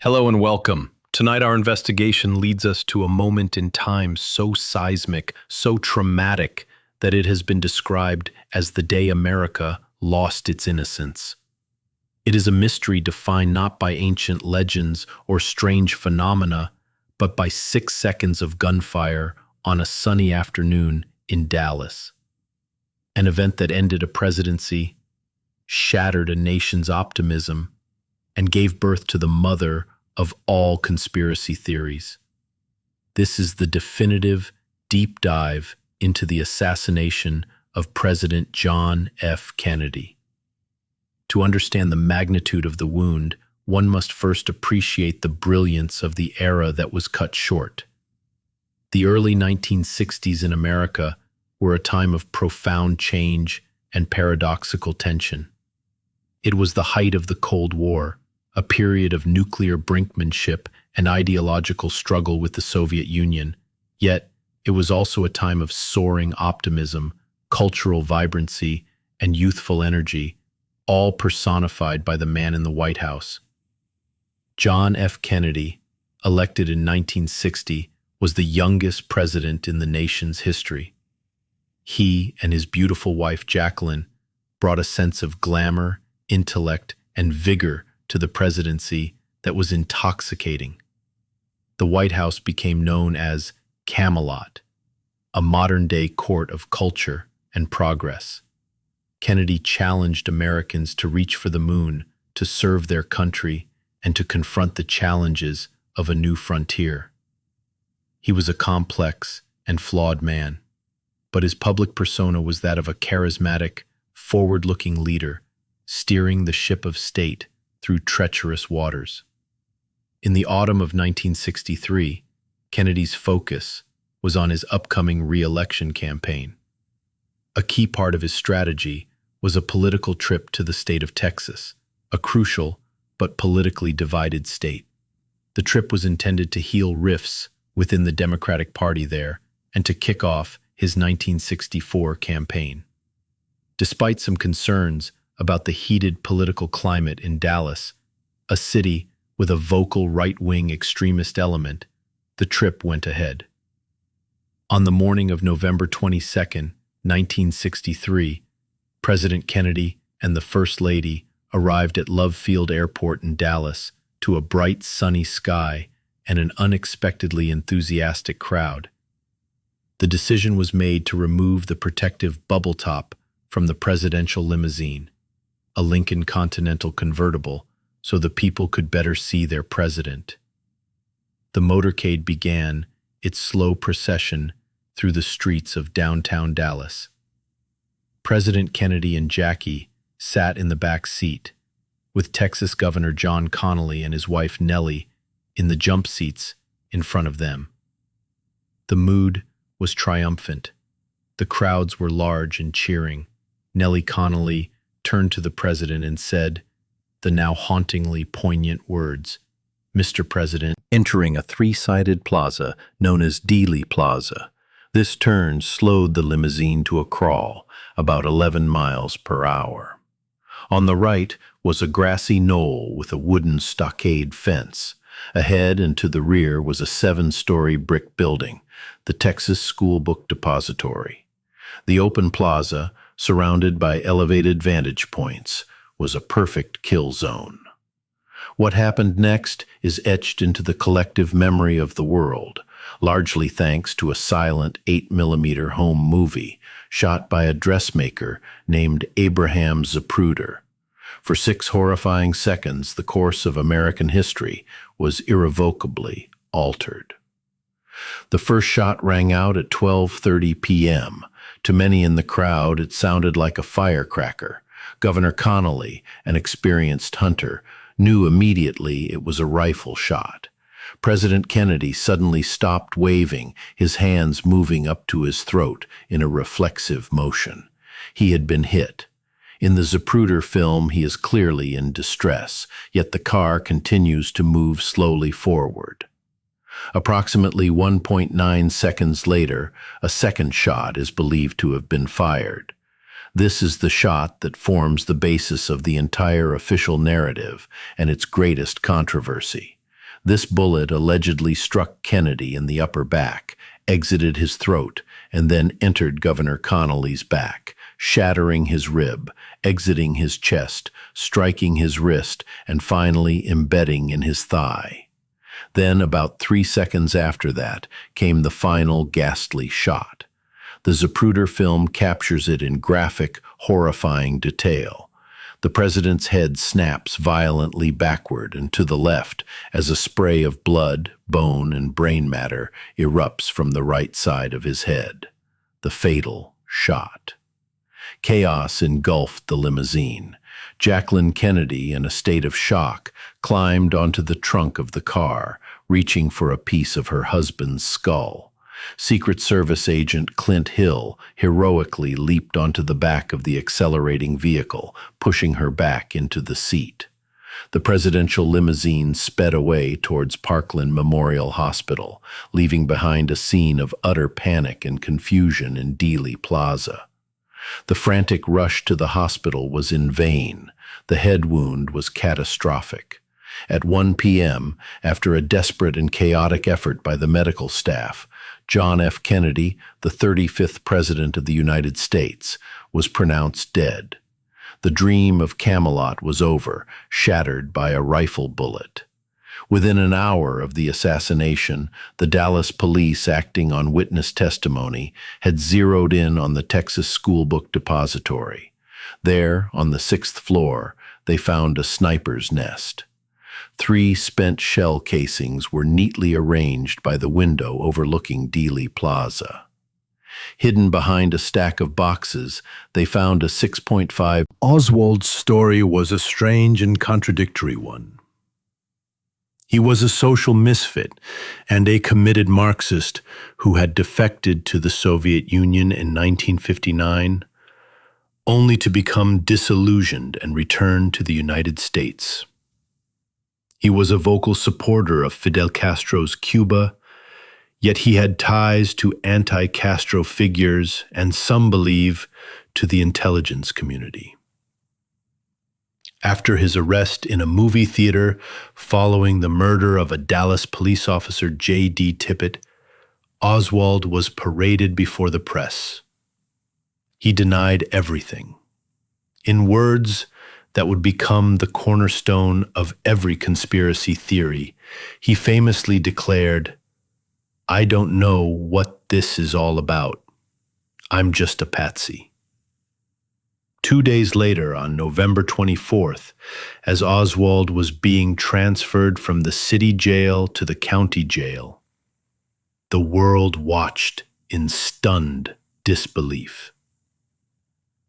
Hello and welcome. Tonight, our investigation leads us to a moment in time so seismic, so traumatic, that it has been described as the day America lost its innocence. It is a mystery defined not by ancient legends or strange phenomena, but by 6 seconds of gunfire on a sunny afternoon in Dallas. An event that ended a presidency, shattered a nation's optimism, and gave birth to the mother of all conspiracy theories. This is the definitive deep dive into the assassination of President John F. Kennedy. To understand the magnitude of the wound, one must first appreciate the brilliance of the era that was cut short. The early 1960s in America were a time of profound change and paradoxical tension. It was the height of the Cold War, a period of nuclear brinkmanship and ideological struggle with the Soviet Union. Yet, it was also a time of soaring optimism, cultural vibrancy, and youthful energy, all personified by the man in the White House. John F. Kennedy, elected in 1960, was the youngest president in the nation's history. He and his beautiful wife Jacqueline brought a sense of glamour, intellect, and vigor to the presidency that was intoxicating. The White House became known as Camelot, a modern-day court of culture and progress. Kennedy challenged Americans to reach for the moon, to serve their country, and to confront the challenges of a new frontier. He was a complex and flawed man, but his public persona was that of a charismatic, forward-looking leader, steering the ship of state through treacherous waters. In the autumn of 1963, Kennedy's focus was on his upcoming re-election campaign. A key part of his strategy was a political trip to the state of Texas, a crucial but politically divided state. The trip was intended to heal rifts within the Democratic Party there and to kick off his 1964 campaign. Despite some concerns about the heated political climate in Dallas, a city with a vocal right-wing extremist element, the trip went ahead. On the morning of November 22, 1963, President Kennedy and the First Lady arrived at Love Field Airport in Dallas to a bright, sunny sky and an unexpectedly enthusiastic crowd. The decision was made to remove the protective bubble top from the presidential limousine, a Lincoln Continental convertible, so the people could better see their president. The motorcade began its slow procession through the streets of downtown Dallas. President Kennedy and Jackie sat in the back seat, with Texas Governor John Connally and his wife Nellie in the jump seats in front of them. The mood was triumphant. The crowds were large and cheering. Nellie Connally turned to the president and said the now hauntingly poignant words, "Mr. President," entering a three-sided plaza known as Dealey Plaza. This turn slowed the limousine to a crawl, about 11 miles per hour. On the right was a grassy knoll with a wooden stockade fence. Ahead and to the rear was a 7-story brick building, the Texas School Book Depository. The open plaza, surrounded by elevated vantage points, was a perfect kill zone. What happened next is etched into the collective memory of the world, largely thanks to a silent 8mm home movie shot by a dressmaker named Abraham Zapruder. For 6 horrifying seconds, the course of American history was irrevocably altered. The first shot rang out at 12:30 p.m. To many in the crowd, it sounded like a firecracker. Governor Connally, an experienced hunter, knew immediately it was a rifle shot. President Kennedy suddenly stopped waving, his hands moving up to his throat in a reflexive motion. He had been hit. In the Zapruder film, he is clearly in distress, yet the car continues to move slowly forward. Approximately 1.9 seconds later, a second shot is believed to have been fired. This is the shot that forms the basis of the entire official narrative and its greatest controversy. This bullet allegedly struck Kennedy in the upper back, exited his throat, and then entered Governor Connolly's back, shattering his rib, exiting his chest, striking his wrist, and finally embedding in his thigh. Then, about 3 seconds after that, came the final ghastly shot. The Zapruder film captures it in graphic, horrifying detail. The president's head snaps violently backward and to the left as a spray of blood, bone, and brain matter erupts from the right side of his head. The fatal shot. Chaos engulfed the limousine. Jacqueline Kennedy, in a state of shock, climbed onto the trunk of the car, reaching for a piece of her husband's skull. Secret Service agent Clint Hill heroically leaped onto the back of the accelerating vehicle, pushing her back into the seat. The presidential limousine sped away towards Parkland Memorial Hospital, leaving behind a scene of utter panic and confusion in Dealey Plaza. The frantic rush to the hospital was in vain. The head wound was catastrophic. At 1 p.m., after a desperate and chaotic effort by the medical staff, John F. Kennedy, the 35th President of the United States, was pronounced dead. The dream of Camelot was over, shattered by a rifle bullet. Within an hour of the assassination, the Dallas police, acting on witness testimony, had zeroed in on the Texas School Book Depository. There, on the 6th floor, they found a sniper's nest. 3 spent shell casings were neatly arranged by the window overlooking Dealey Plaza. Hidden behind a stack of boxes, they found a 6.5. Oswald's story was a strange and contradictory one. He was a social misfit and a committed Marxist who had defected to the Soviet Union in 1959, only to become disillusioned and return to the United States. He was a vocal supporter of Fidel Castro's Cuba, yet he had ties to anti-Castro figures and, some believe, to the intelligence community. After his arrest in a movie theater following the murder of a Dallas police officer, J.D. Tippit, Oswald was paraded before the press. He denied everything. In words that would become the cornerstone of every conspiracy theory, he famously declared, "I don't know what this is all about. I'm just a patsy." 2 days later, on November 24th, as Oswald was being transferred from the city jail to the county jail, the world watched in stunned disbelief.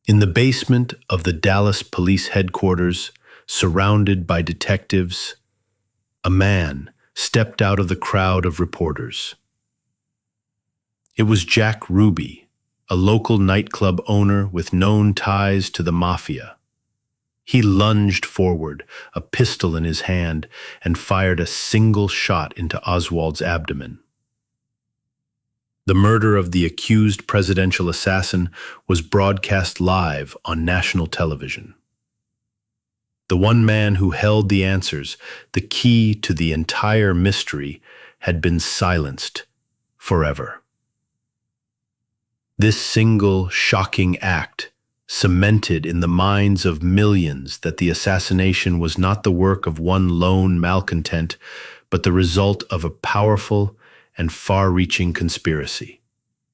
In the basement of the Dallas police headquarters, surrounded by detectives, a man stepped out of the crowd of reporters. It was Jack Ruby, a local nightclub owner with known ties to the Mafia. He lunged forward, a pistol in his hand, and fired a single shot into Oswald's abdomen. The murder of the accused presidential assassin was broadcast live on national television. The one man who held the answers, the key to the entire mystery, had been silenced forever. This single, shocking act cemented in the minds of millions that the assassination was not the work of one lone malcontent, but the result of a powerful and far-reaching conspiracy.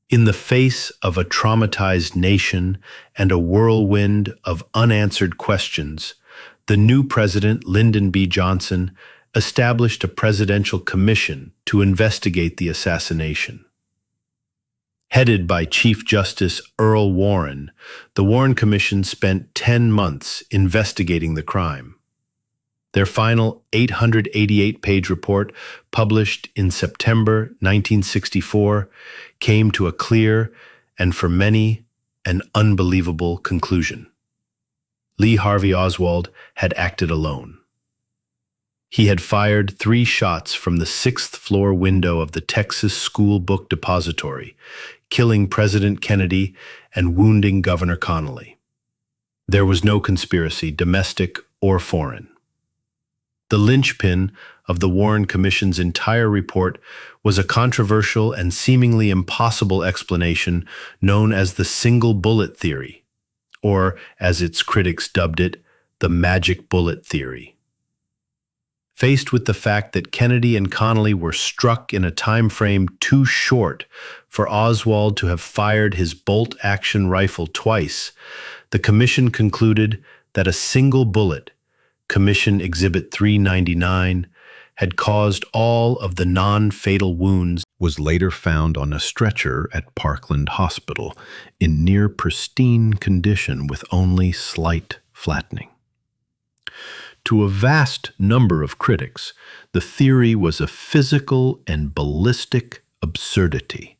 In the face of a traumatized nation and a whirlwind of unanswered questions, the new president, Lyndon B. Johnson, established a presidential commission to investigate the assassination. Headed by Chief Justice Earl Warren, the Warren Commission spent 10 months investigating the crime. Their final 888-page report, published in September 1964, came to a clear and, for many, an unbelievable conclusion. Lee Harvey Oswald had acted alone. He had fired 3 shots from the 6th floor window of the Texas School Book Depository, killing President Kennedy and wounding Governor Connolly. There was no conspiracy, domestic or foreign. The linchpin of the Warren Commission's entire report was a controversial and seemingly impossible explanation known as the single bullet theory, or, as its critics dubbed it, the magic bullet theory. Faced with the fact that Kennedy and Connally were struck in a time frame too short for Oswald to have fired his bolt-action rifle twice, the commission concluded that a single bullet, Commission Exhibit 399, had caused all of the non-fatal wounds. Was later found on a stretcher at Parkland Hospital in near pristine condition with only slight flattening. To a vast number of critics, the theory was a physical and ballistic absurdity,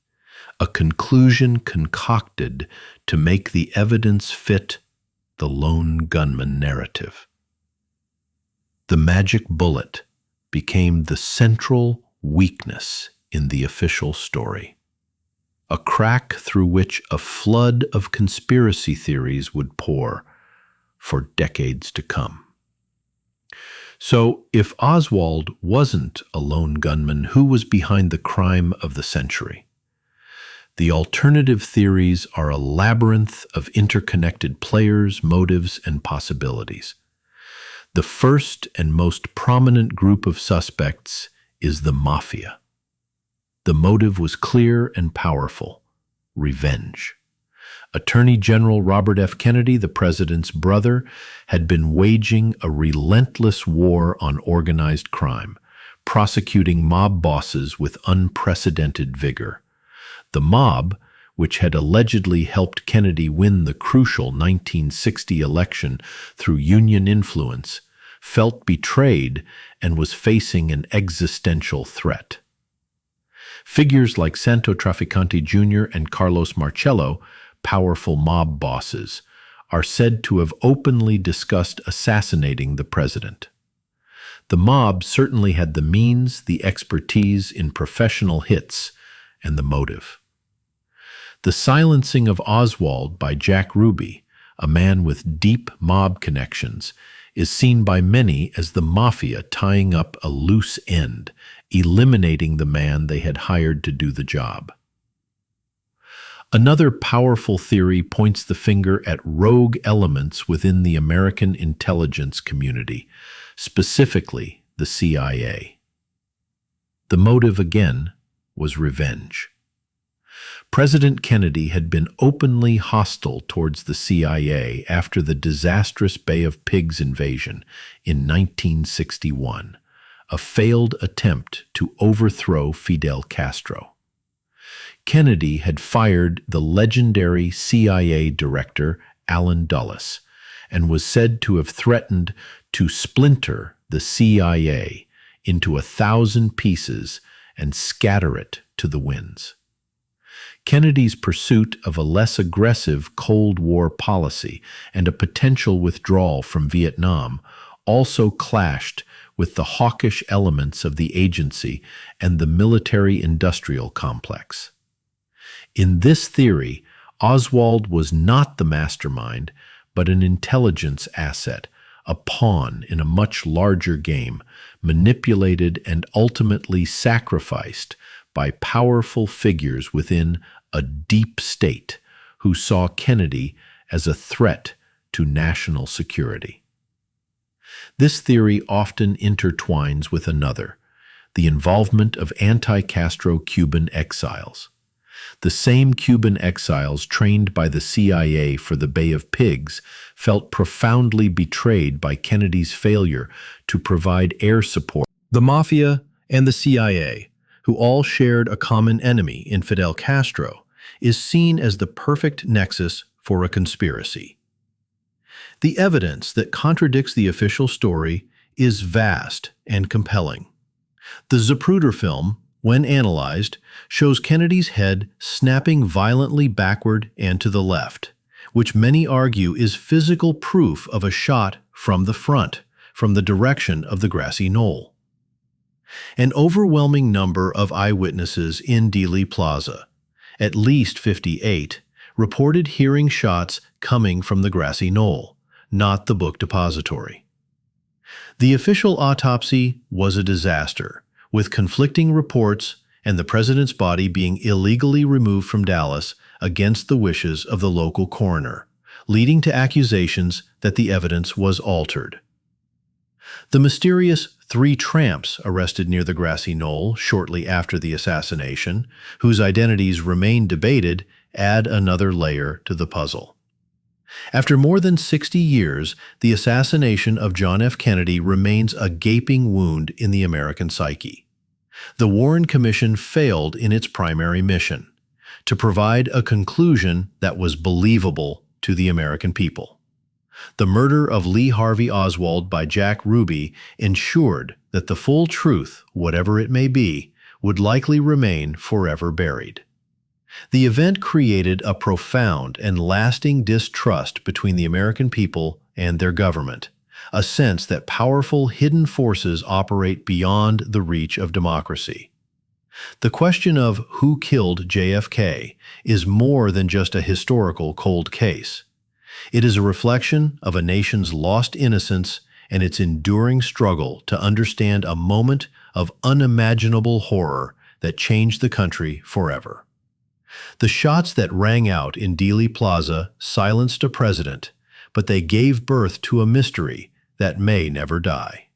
a conclusion concocted to make the evidence fit the lone gunman narrative. The magic bullet became the central weakness in the official story, a crack through which a flood of conspiracy theories would pour for decades to come. So, if Oswald wasn't a lone gunman, who was behind the crime of the century? The alternative theories are a labyrinth of interconnected players, motives, and possibilities. The first and most prominent group of suspects is the Mafia. The motive was clear and powerful: revenge. Attorney General Robert F. Kennedy, the president's brother, had been waging a relentless war on organized crime, prosecuting mob bosses with unprecedented vigor. The mob, which had allegedly helped Kennedy win the crucial 1960 election through Union influence, felt betrayed and was facing an existential threat. Figures like Santo Trafficante Jr. and Carlos Marcello, powerful mob bosses, are said to have openly discussed assassinating the president. The mob certainly had the means, the expertise in professional hits, and the motive. The silencing of Oswald by Jack Ruby, a man with deep mob connections, is seen by many as the Mafia tying up a loose end, eliminating the man they had hired to do the job. Another powerful theory points the finger at rogue elements within the American intelligence community, specifically the CIA. The motive, again, was revenge. President Kennedy had been openly hostile towards the CIA after the disastrous Bay of Pigs invasion in 1961, a failed attempt to overthrow Fidel Castro. Kennedy had fired the legendary CIA director Allen Dulles and was said to have threatened to splinter the CIA into 1,000 pieces and scatter it to the winds. Kennedy's pursuit of a less aggressive Cold War policy and a potential withdrawal from Vietnam also clashed with the hawkish elements of the agency and the military-industrial complex. In this theory, Oswald was not the mastermind, but an intelligence asset, a pawn in a much larger game, manipulated and ultimately sacrificed by powerful figures within a deep state who saw Kennedy as a threat to national security. This theory often intertwines with another, the involvement of anti-Castro Cuban exiles. The same Cuban exiles trained by the CIA for the Bay of Pigs felt profoundly betrayed by Kennedy's failure to provide air support. The Mafia and the CIA, who all shared a common enemy in Fidel Castro, is seen as the perfect nexus for a conspiracy. The evidence that contradicts the official story is vast and compelling. The Zapruder film, when analyzed, shows Kennedy's head snapping violently backward and to the left, which many argue is physical proof of a shot from the front, from the direction of the grassy knoll. An overwhelming number of eyewitnesses in Dealey Plaza, at least 58, reported hearing shots coming from the grassy knoll, not the book depository. The official autopsy was a disaster, with conflicting reports and the president's body being illegally removed from Dallas against the wishes of the local coroner, leading to accusations that the evidence was altered. The mysterious 3 tramps arrested near the grassy knoll shortly after the assassination, whose identities remain debated, add another layer to the puzzle. After more than 60 years, the assassination of John F. Kennedy remains a gaping wound in the American psyche. The Warren Commission failed in its primary mission, to provide a conclusion that was believable to the American people. The murder of Lee Harvey Oswald by Jack Ruby ensured that the full truth, whatever it may be, would likely remain forever buried. The event created a profound and lasting distrust between the American people and their government, a sense that powerful hidden forces operate beyond the reach of democracy. The question of who killed JFK is more than just a historical cold case. It is a reflection of a nation's lost innocence and its enduring struggle to understand a moment of unimaginable horror that changed the country forever. The shots that rang out in Dealey Plaza silenced a president, but they gave birth to a mystery that may never die.